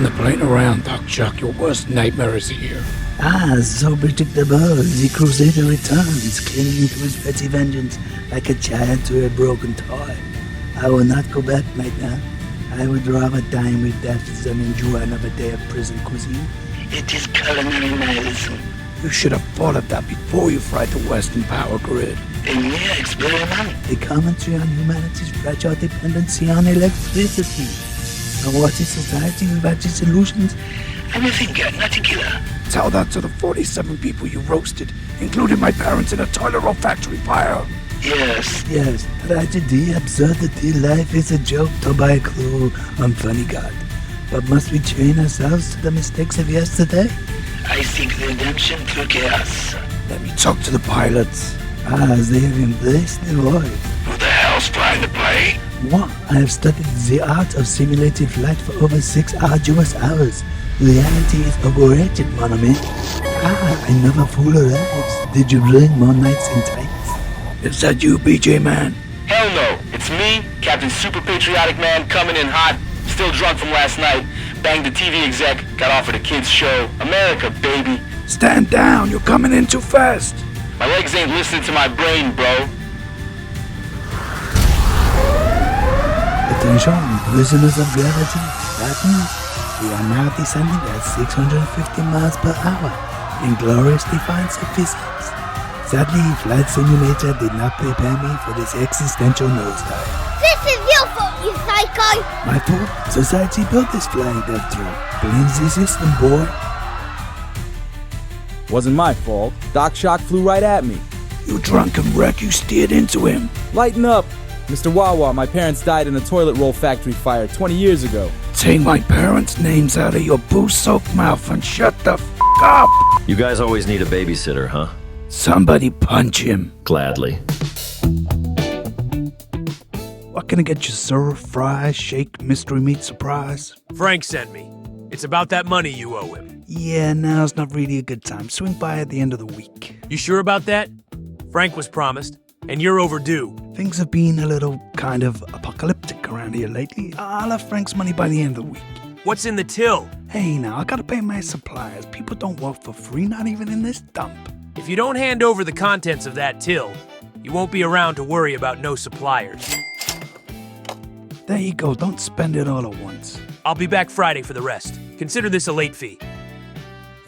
done the playing around, Doc Chuck. Your worst nightmare is here. So predictable. The Crusader returns, clinging to his petty vengeance like a child to a broken toy. I will not go back right now. I would rather dine with death than enjoy another day of prison cuisine. It is culinary nihilism. You should have thought of that before you fried the Western power grid. A mere experiment. A commentary on humanity's fragile dependency on electricity. A watery society without its illusions. Anything nothing killer. Tell that to the 47 people you roasted, including my parents in a toilet roll factory fire. Yes. Tragedy, absurdity, life is a joke told by a cruel, unfunny God. But must we train ourselves to the mistakes of yesterday? I seek redemption through chaos. Let me talk to the pilots. They have embraced the void. Who the hell's flying the plane? What? I have studied the art of simulated flight for over 6 arduous hours. Reality is overrated, mon ami. I never fool arrives. Did you bring more nights in tights? Is that you, BJ Man? Hell no. It's me, Captain Super Patriotic Man, coming in hot. Still drunk from last night. Banged the TV exec. Got offered a kid's show. America, baby. Stand down. You're coming in too fast. My legs ain't listening to my brain, bro. Attention, prisoners of gravity. Bad news. We are now descending at 650 miles per hour in glorious defiance of physics. Sadly, Flight Simulator did not prepare me for this existential nosedive. This is your fault, you psycho! My fault? Society built this flying death drone. Blame the system, boy. Wasn't my fault. Doc Shock flew right at me. You drunken wreck, you steered into him. Lighten up. Mr. Wawa, my parents died in a toilet roll factory fire 20 years ago. Take my parents' names out of your booze-soaked mouth and shut the f*** up! You guys always need a babysitter, huh? Somebody punch him. Gladly. What can I get you, sir? Fries, shake, mystery meat surprise? Frank sent me. It's about that money you owe him. Yeah, now's not really a good time. Swing by at the end of the week. You sure about that? Frank was promised, and you're overdue. Things have been a little kind of apocalyptic around here lately. I'll have Frank's money by the end of the week. What's in the till? Hey, now, I gotta pay my suppliers. People don't work for free, not even in this dump. If you don't hand over the contents of that till, you won't be around to worry about no suppliers. There you go. Don't spend it all at once. I'll be back Friday for the rest. Consider this a late fee.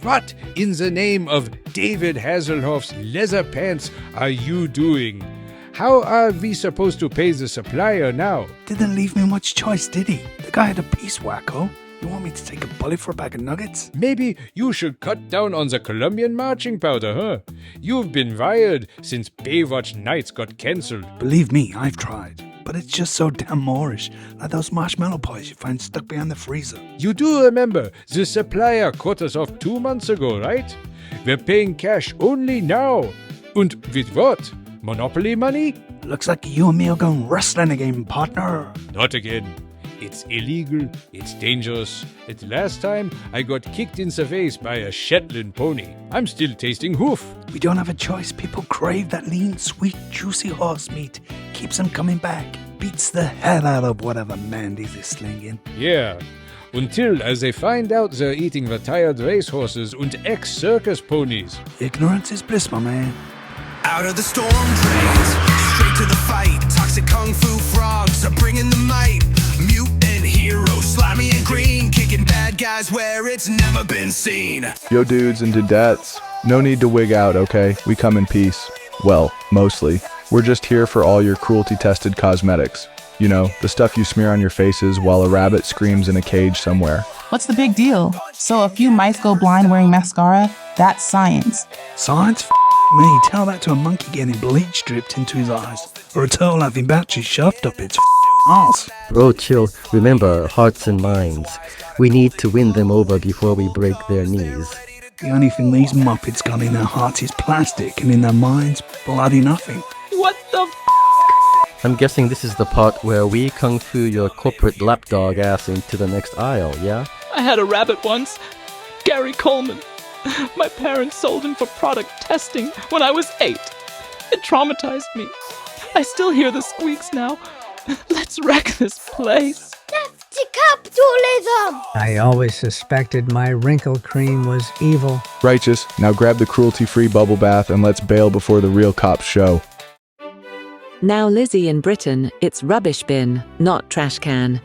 What in the name of David Hasselhoff's leather pants are you doing? How are we supposed to pay the supplier now? Didn't leave me much choice, did he? The guy had a piece, wacko. You want me to take a bullet for a bag of nuggets? Maybe you should cut down on the Colombian marching powder, huh? You've been wired since Baywatch Nights got cancelled. Believe me, I've tried. But it's just so damn Moorish, like those marshmallow pies you find stuck behind the freezer. You do remember, the supplier cut us off 2 months ago, right? We're paying cash only now. And with what? Monopoly money? Looks like you and me are going wrestling again, partner. Not again. It's illegal, it's dangerous. At last time, I got kicked in the face by a Shetland pony. I'm still tasting hoof. We don't have a choice. People crave that lean, sweet, juicy horse meat. Keeps them coming back. Beats the hell out of whatever Mandy's is slinging. Yeah. Until they find out they're eating retired racehorses and ex-circus ponies. Ignorance is bliss, my man. Out of the storm drains, straight to the fight. Toxic kung fu frogs are bringing the might. Mutant heroes, slimy and green, kicking bad guys where it's never been seen. Yo dudes and dudettes, no need to wig out, okay? We come in peace. Well, mostly. We're just here for all your cruelty-tested cosmetics. You know, the stuff you smear on your faces while a rabbit screams in a cage somewhere. What's the big deal? So a few mice go blind wearing mascara? That's science. Science? Me. Tell that to a monkey getting bleach dripped into his eyes. Or a turtle having batteries shoved up its arse. Bro, chill. Remember, hearts and minds. We need to win them over before we break their knees. The only thing these muppets got in their hearts is plastic, and in their minds, bloody nothing. What the I'm guessing this is the part where we kung fu your corporate lapdog ass into the next aisle, yeah? I had a rabbit once. Gary Coleman. My parents sold him for product testing when I was 8. It traumatized me. I still hear the squeaks now. Let's wreck this place. That's Capitalism! I always suspected my wrinkle cream was evil. Righteous, now grab the cruelty-free bubble bath and let's bail before the real cops show. Now Lizzie in Britain, it's rubbish bin, not trash can.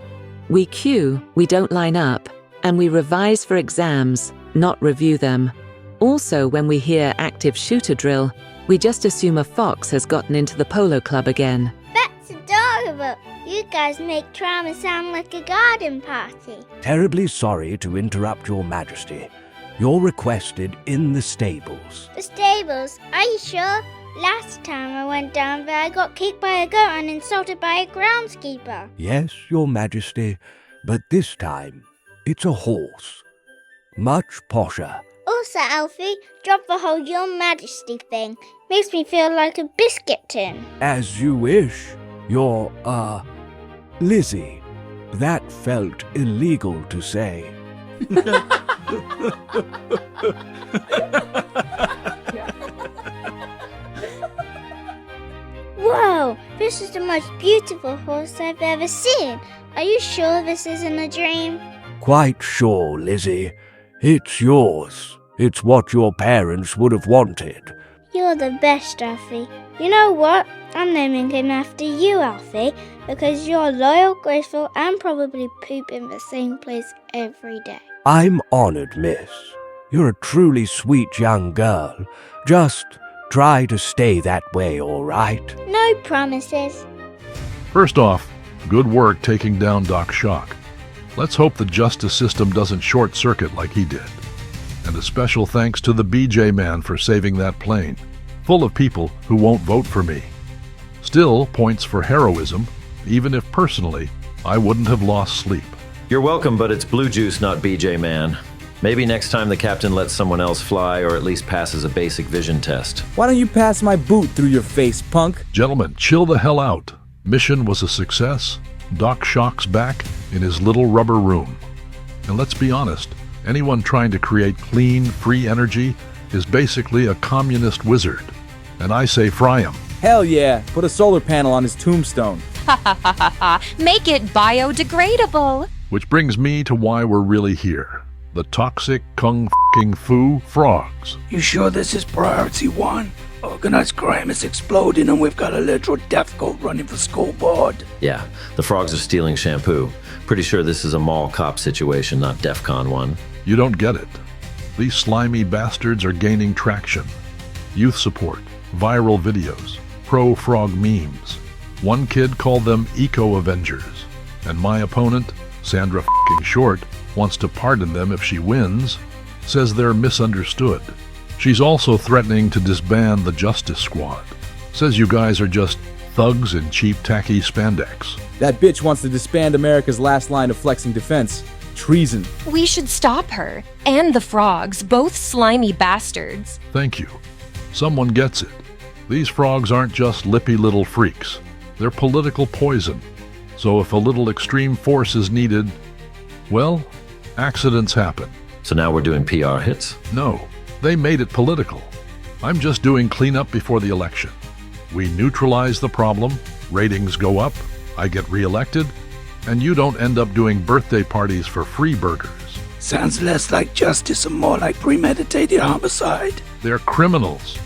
We queue, we don't line up, and we revise for exams, not review them. Also, when we hear active shooter drill, we just assume a fox has gotten into the polo club again. That's adorable. You guys make trauma sound like a garden party. Terribly sorry to interrupt your majesty. You're requested in the stables. The stables? Are you sure? Last time I went down there, I got kicked by a goat and insulted by a groundskeeper. Yes, your majesty, but this time it's a horse. Much posher. Also, Alfie, drop the whole Your Majesty thing. Makes me feel like a biscuit tin. As you wish. You're, Lizzie. That felt illegal to say. Whoa, this is the most beautiful horse I've ever seen. Are you sure this isn't a dream? Quite sure, Lizzie. It's yours. It's what your parents would have wanted. You're the best, Alfie. You know what? I'm naming him after you, Alfie, because you're loyal, graceful, and probably poop in the same place every day. I'm honored, miss. You're a truly sweet young girl. Just try to stay that way, all right? No promises. First off, good work taking down Doc Shock. Let's hope the justice system doesn't short-circuit like he did. And a special thanks to the BJ man for saving that plane, full of people who won't vote for me. Still, points for heroism, even if personally, I wouldn't have lost sleep. You're welcome, but it's Blue Juice, not BJ man. Maybe next time the captain lets someone else fly or at least passes a basic vision test. Why don't you pass my boot through your face, punk? Gentlemen, chill the hell out. Mission was a success. Doc Shock's back in his little rubber room. And let's be honest, anyone trying to create clean, free energy is basically a communist wizard. And I say fry him. Hell yeah, put a solar panel on his tombstone. Ha ha ha ha ha, make it biodegradable. Which brings me to why we're really here. The toxic kung f***ing fu frogs. You sure this is priority one? Organized crime is exploding and we've got a literal death cult running for school board. Yeah, the frogs are stealing shampoo. Pretty sure this is a mall cop situation, not DEFCON 1. You don't get it. These slimy bastards are gaining traction. Youth support, viral videos, pro-frog memes. One kid called them eco-avengers. And my opponent, Sandra f***ing Short, wants to pardon them if she wins, says they're misunderstood. She's also threatening to disband the Justice Squad. Says you guys are just thugs in cheap tacky spandex. That bitch wants to disband America's last line of flexing defense. Treason. We should stop her. And the frogs, both slimy bastards. Thank you. Someone gets it. These frogs aren't just lippy little freaks. They're political poison. So if a little extreme force is needed, well, accidents happen. So now we're doing PR hits? No, they made it political. I'm just doing cleanup before the election. We neutralize the problem, ratings go up, I get reelected, and you don't end up doing birthday parties for free burgers. Sounds less like justice and more like premeditated homicide. They're criminals.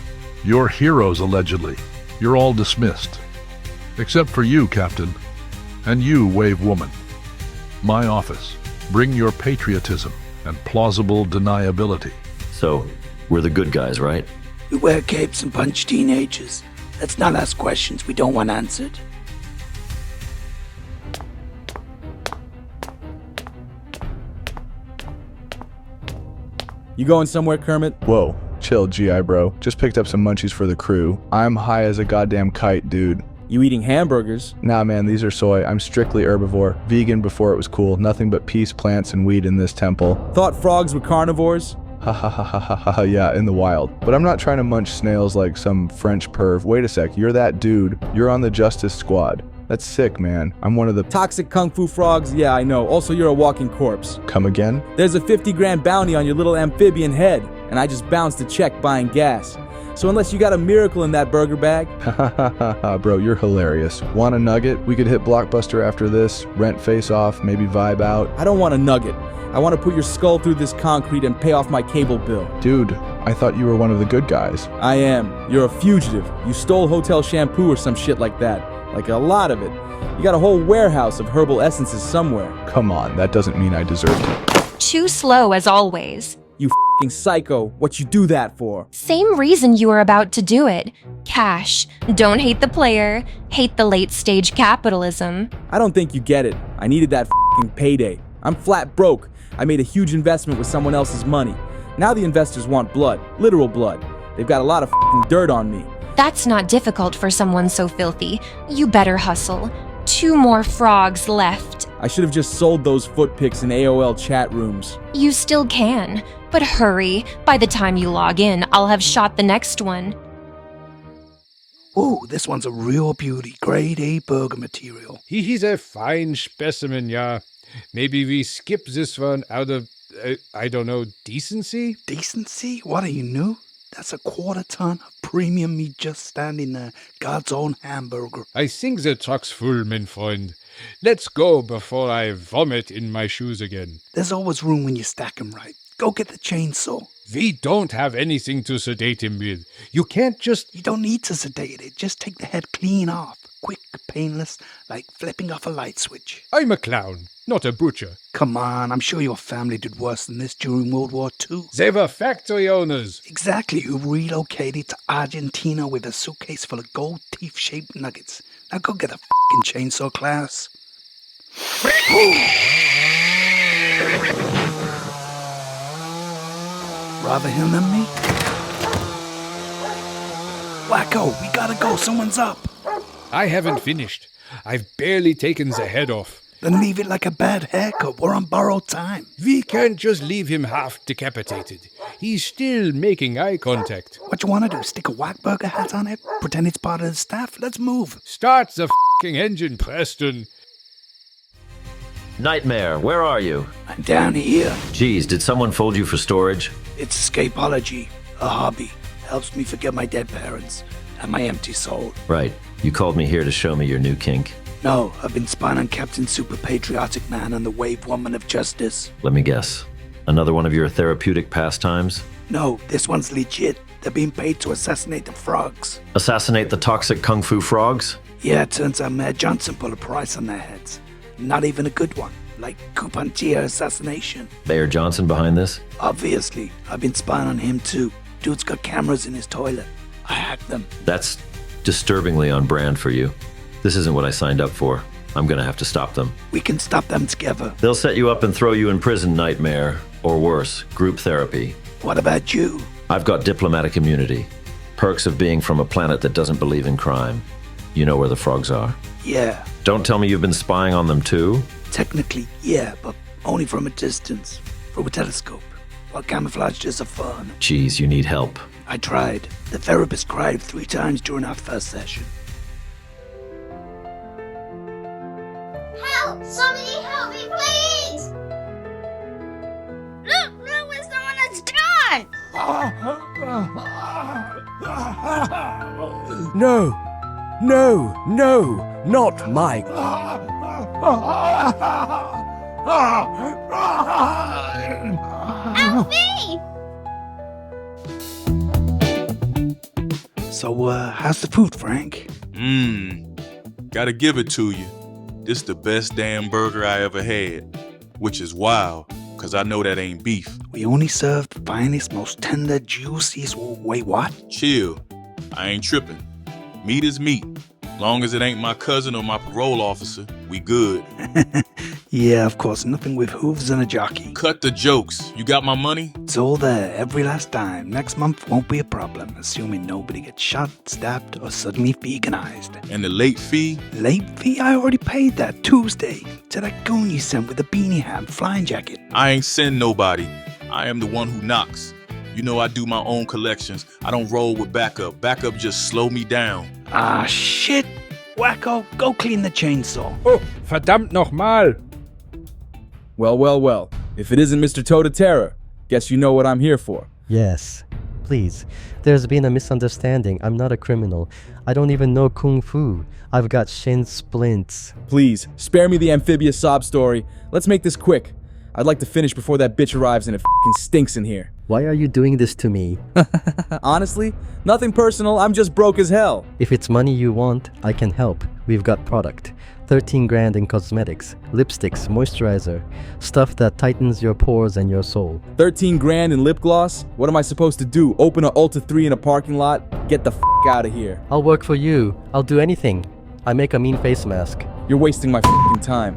You're heroes, allegedly. You're all dismissed. Except for you, Captain. And you, Wave Woman. My office. Bring your patriotism and plausible deniability. So, we're the good guys, right? We wear capes and punch teenagers. Let's not ask questions we don't want answered. You going somewhere, Kermit? Whoa, chill, GI bro. Just picked up some munchies for the crew. I'm high as a goddamn kite, dude. You eating hamburgers? Nah, man, these are soy. I'm strictly herbivore. Vegan before it was cool. Nothing but peace, plants, and weed in this temple. Thought frogs were carnivores? Ha ha ha ha ha ha, yeah, in the wild. But I'm not trying to munch snails like some French perv. Wait a sec, you're that dude. You're on the Justice Squad. That's sick, man. I'm one of the toxic kung fu frogs? Yeah, I know. Also, you're a walking corpse. Come again? There's a 50 grand bounty on your little amphibian head, and I just bounced a check buying gas. So unless you got a miracle in that burger bag... Bro, you're hilarious. Want a nugget? We could hit Blockbuster after this, rent Face Off, maybe vibe out. I don't want a nugget. I want to put your skull through this concrete and pay off my cable bill. Dude, I thought you were one of the good guys. I am. You're a fugitive. You stole hotel shampoo or some shit like that. Like a lot of it. You got a whole warehouse of herbal essences somewhere. Come on, that doesn't mean I deserve it. Too slow as always. You f***ing psycho. What you do that for? Same reason you were about to do it. Cash. Don't hate the player. Hate the late-stage capitalism. I don't think you get it. I needed that f***ing payday. I'm flat broke. I made a huge investment with someone else's money. Now the investors want blood. Literal blood. They've got a lot of f***ing dirt on me. That's not difficult for someone so filthy. You better hustle. 2 more frogs left. I should have just sold those foot pics in AOL chat rooms. You still can. But hurry. By the time you log in, I'll have shot the next one. Oh, this one's a real beauty. Grade A burger material. He's a fine specimen, yeah. Maybe we skip this one out of, I don't know, decency? Decency? What are you, new? That's a quarter ton of premium meat just standing there. God's own hamburger. I think the truck's full, mein Freund. Let's go before I vomit in my shoes again. There's always room when you stack 'em right. Go get the chainsaw. We don't have anything to sedate him with. You can't just... You don't need to sedate it. Just take the head clean off. Quick, painless, like flipping off a light switch. I'm a clown, not a butcher. Come on, I'm sure your family did worse than this during World War II. They were factory owners. Exactly, who relocated to Argentina with a suitcase full of gold teeth-shaped nuggets. Now go get a f***ing chainsaw, class. Rather him than me? Wacko, we gotta go, someone's up. I haven't finished. I've barely taken the head off. Then leave it like a bad haircut. We're on borrowed time. We can't just leave him half decapitated. He's still making eye contact. What you want to do? Stick a Wackburger hat on it? Pretend it's part of the staff? Let's move. Start the f***ing engine, Preston. Nightmare, where are you? I'm down here. Geez, did someone fold you for storage? It's escapology, a hobby. Helps me forget my dead parents and my empty soul. Right. You called me here to show me your new kink. No, I've been spying on Captain Super Patriotic Man and the Wave Woman of Justice. Let me guess. Another one of your therapeutic pastimes? No, this one's legit. They're being paid to assassinate the frogs. Assassinate the toxic kung fu frogs? Yeah, it turns out Mayor Johnson put a price on their heads. Not even a good one. Like Coupantia assassination. Mayor Johnson behind this? Obviously. I've been spying on him too. Dude's got cameras in his toilet. I hacked them. That's disturbingly on brand for you. This isn't what I signed up for. I'm gonna have to stop them. We can stop them together. They'll set you up and throw you in prison, Nightmare. Or worse, group therapy. What about you? I've got diplomatic immunity. Perks of being from a planet that doesn't believe in crime. You know where the frogs are? Yeah. Don't tell me you've been spying on them too? Technically, yeah, but only from a distance. From a telescope. While camouflaged as a fun. Geez, you need help. I tried. The therapist cried 3 times during our first session. Help! Somebody help me, please! Look what someone has done! No, not Mike. Alfie! So, how's the food, Frank? Gotta give it to you. This the best damn burger I ever had. Which is wild, cause I know that ain't beef. We only serve the finest, most tender, juiciest. Wait, what? Chill. I ain't tripping. Meat is meat. Long as it ain't my cousin or my parole officer, we good. Yeah, of course, nothing with hooves and a jockey. Cut the jokes. You got my money? It's all there, every last dime. Next month won't be a problem, assuming nobody gets shot, stabbed, or suddenly veganized. And the late fee? Late fee? I already paid that Tuesday to that goon you sent with the beanie hat and flying jacket. I ain't send nobody. I am the one who knocks. You know I do my own collections. I don't roll with backup. Backup just slow me down. Ah, shit. Wacko, go clean the chainsaw. Oh, verdammt nochmal. Well. If it isn't Mr. Toda Terror, guess you know what I'm here for. Yes. Please. There's been a misunderstanding. I'm not a criminal. I don't even know Kung Fu. I've got shin splints. Please, spare me the amphibious sob story. Let's make this quick. I'd like to finish before that bitch arrives and it f***ing stinks in here. Why are you doing this to me? Honestly, nothing personal. I'm just broke as hell. If it's money you want, I can help. We've got product. 13 grand in cosmetics, lipsticks, moisturizer, stuff that tightens your pores and your soul. 13 grand in lip gloss? What am I supposed to do? Open a Ulta 3 in a parking lot? Get the f*** out of here. I'll work for you. I'll do anything. I make a mean face mask. You're wasting my f***ing time.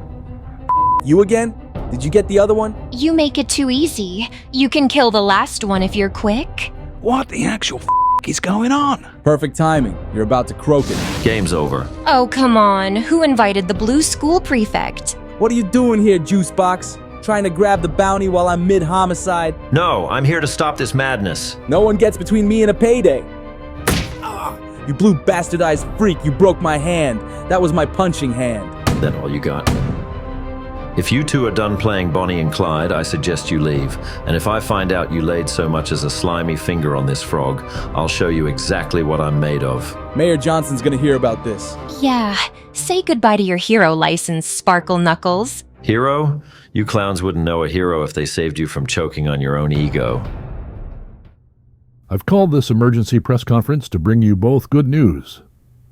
You again? Did you get the other one? You make it too easy. You can kill the last one if you're quick. What the actual f*** is going on? Perfect timing. You're about to croak it. Game's over. Oh, come on. Who invited the blue school prefect? What are you doing here, Juicebox? Trying to grab the bounty while I'm mid-homicide? No, I'm here to stop this madness. No one gets between me and a payday. You blue bastardized freak, you broke my hand. That was my punching hand. That all you got? If you two are done playing Bonnie and Clyde, I suggest you leave. And if I find out you laid so much as a slimy finger on this frog, I'll show you exactly what I'm made of. Mayor Johnson's gonna hear about this. Yeah, say goodbye to your hero license, Sparkle Knuckles. Hero? You clowns wouldn't know a hero if they saved you from choking on your own ego. I've called this emergency press conference to bring you both good news,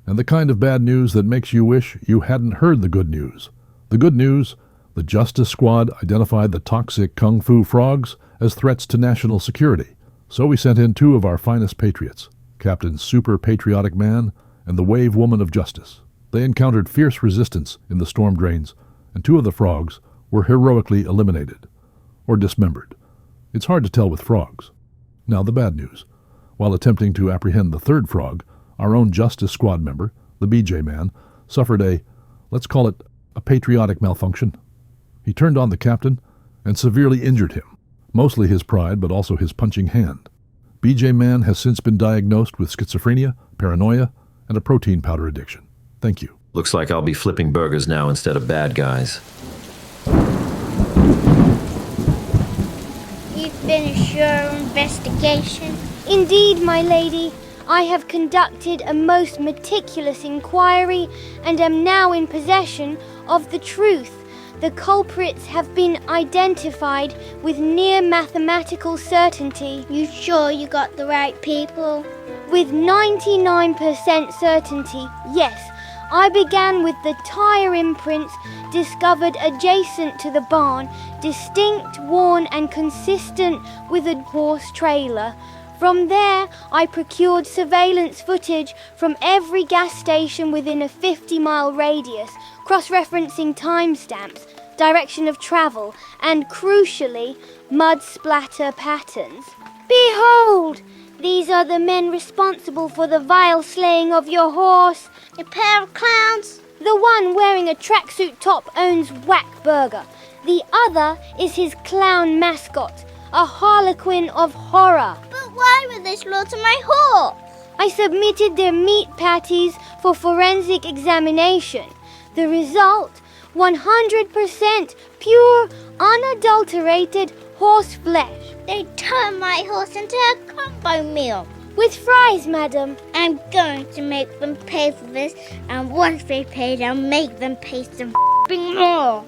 and the kind of bad news that makes you wish you hadn't heard the good news. The good news: the Justice Squad identified the toxic Kung Fu frogs as threats to national security, so we sent in 2 of our finest patriots, Captain Super Patriotic Man and the Wave Woman of Justice. They encountered fierce resistance in the storm drains, and 2 of the frogs were heroically eliminated, or dismembered. It's hard to tell with frogs. Now the bad news. While attempting to apprehend the 3rd frog, our own Justice Squad member, the BJ Man, suffered let's call it a patriotic malfunction. He turned on the captain and severely injured him, mostly his pride but also his punching hand. BJ Man has since been diagnosed with schizophrenia, paranoia, and a protein powder addiction. Thank you. Looks like I'll be flipping burgers now instead of bad guys. You've finished your investigation? Indeed, my lady. I have conducted a most meticulous inquiry and am now in possession of the truth. The culprits have been identified with near mathematical certainty. You sure you got the right people? With 99% certainty, yes. I began with the tire imprints discovered adjacent to the barn, distinct, worn and consistent with a horse trailer. From there, I procured surveillance footage from every gas station within a 50-mile radius, cross-referencing timestamps, direction of travel, and, crucially, mud splatter patterns. Behold! These are the men responsible for the vile slaying of your horse. A pair of clowns? The one wearing a tracksuit top owns Whack Burger. The other is his clown mascot, a harlequin of horror. But why would they slaughter my horse? I submitted their meat patties for forensic examination. The result? 100% pure, unadulterated horse flesh. They turned my horse into a combo meal. With fries, madam. I'm going to make them pay for this, and once they pay, I'll make them pay some more.